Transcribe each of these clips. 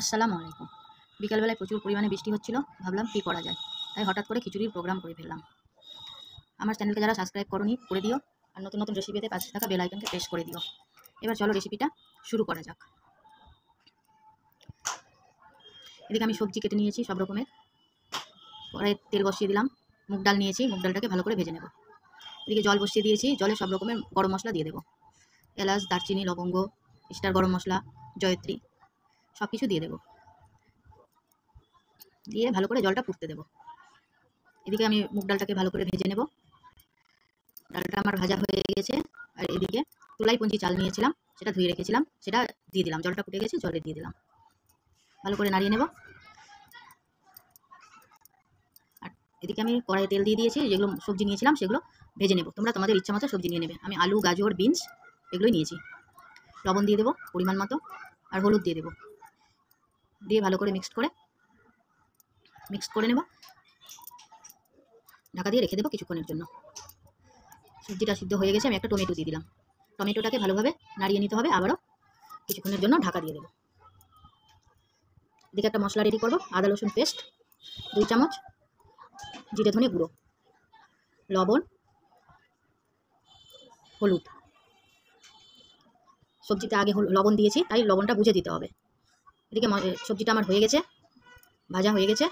আসসালামু আলাইকুম। বিকালবেলায় প্রচুর পরিমাণে বৃষ্টি হচ্ছিল, ভাবলাম কী করা যায়, তাই হঠাৎ করে খিচুড়ির প্রোগ্রাম করে ফেললাম। আমার চ্যানেলকে যারা সাবস্ক্রাইব করনি করে দিও, আর নতুন নতুন রেসিপিতে পাশে থাকা বেল আইকনকে প্রেস করে দিও। এবার চলো রেসিপিটা শুরু করা যাক। এদিকে আমি সবজি কেটে নিয়েছি সব রকমের, কড়াইয়ে তেল বসিয়ে দিলাম, মুগ ডাল নিয়েছি, মুগ ডালটাকে ভালো করে ভেজে নেব। এদিকে জল বসিয়ে দিয়েছি, জলে সব রকমের গরম মশলা দিয়ে দেবো, এলাচ, দারচিনি, লবঙ্গ, স্টার গরম মশলা, জয়ত্রী, সব কিছু দিয়ে দেবো। দিয়ে ভালো করে জলটা ফুটতে দেবো। এদিকে আমি মুগ ডালটাকে ভালো করে ভেজে নেব। ডালটা আমার ভাজা হয়ে গেছে। আর এদিকে তুলাইপঞ্জি চাল নিয়েছিলাম, সেটা ধুয়ে রেখেছিলাম, সেটা দিয়ে দিলাম। জলটা ফুটে গেছে, জলে দিয়ে দিলাম, ভালো করে নাড়িয়ে নেব। আর এদিকে আমি কড়াইয়ে তেল দিয়ে দিয়েছি, যেগুলো সবজি নিয়েছিলাম সেগুলো ভেজে নেব। তোমরা তোমাদের ইচ্ছা মতো সবজি নিয়ে নেবে। আমি আলু, গাজর, বিনস এগুলোই নিয়েছি। লবণ দিয়ে দেবো পরিমাণ মতো, আর হলুদ দিয়ে দেবো। দিয়ে ভালো করে মিক্সড করে নেব। ঢাকা দিয়ে রেখে দেবো কিছুক্ষণের জন্য। সবজিটা সিদ্ধ হয়ে গেছে, আমি একটা টমেটো দিয়ে দিলাম। টমেটোটাকে ভালোভাবে নাড়িয়ে নিতে হবে, আবারও কিছুক্ষণের জন্য ঢাকা দিয়ে দেবো। এদিকে একটা মশলা রেডি করবো। আদা রসুন পেস্ট 2 চামচ, জিরে ধনে গুঁড়ো, লবণ, হলুদ। সবজিতে আগে লবণ দিয়েছি, তাই লবণটা বুঝে দিতে হবে। এদিকে সবজিটা আমার হয়ে গেছে, ভাজা হয়ে গেছে।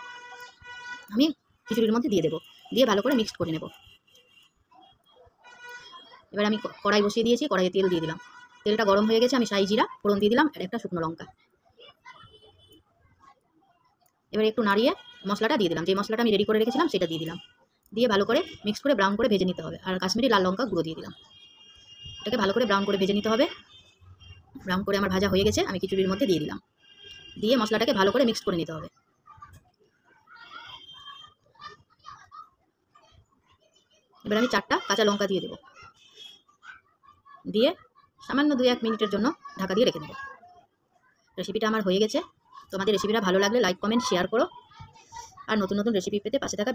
আমি খিচুড়ির মধ্যে দিয়ে দেবো, দিয়ে ভালো করে মিক্সড করে নেব। এবার আমি কড়াই বসিয়ে দিয়েছি, কড়াইয়ে তেল দিয়ে দিলাম। তেলটা গরম হয়ে গেছে, আমি শাহি জিরা ফোড়ন দিয়ে দিলাম, আর একটা শুকনো লঙ্কা। এবার একটু নাড়িয়ে মশলাটা দিয়ে দিলাম, যে মশলাটা আমি রেডি করে রেখেছিলাম সেটা দিয়ে দিলাম। দিয়ে ভালো করে মিক্স করে ব্রাউন করে ভেজে নিতে হবে। আর কাশ্মীরি লাল লঙ্কা গুঁড়ো দিয়ে দিলাম। এটাকে ভালো করে ব্রাউন করে ভেজে নিতে হবে। ব্রাউন করে আমার ভাজা হয়ে গেছে, আমি খিচুড়ির মধ্যে দিয়ে দিলাম। দিয়ে মশলাটাকে ভালো করে মিক্স করে নিতে হবে। এবার আমি 4টা কাঁচা লঙ্কা দিয়ে দেবো, দিয়ে সামান্য 2-1 মিনিটের জন্য ঢাকা দিয়ে রেখে দেবো। রেসিপিটা আমার হয়ে গেছে। তোমাদের রেসিপিটা ভালো লাগলে লাইক, কমেন্ট, শেয়ার করো। আর নতুন নতুন রেসিপি পেতে পাশে থাকা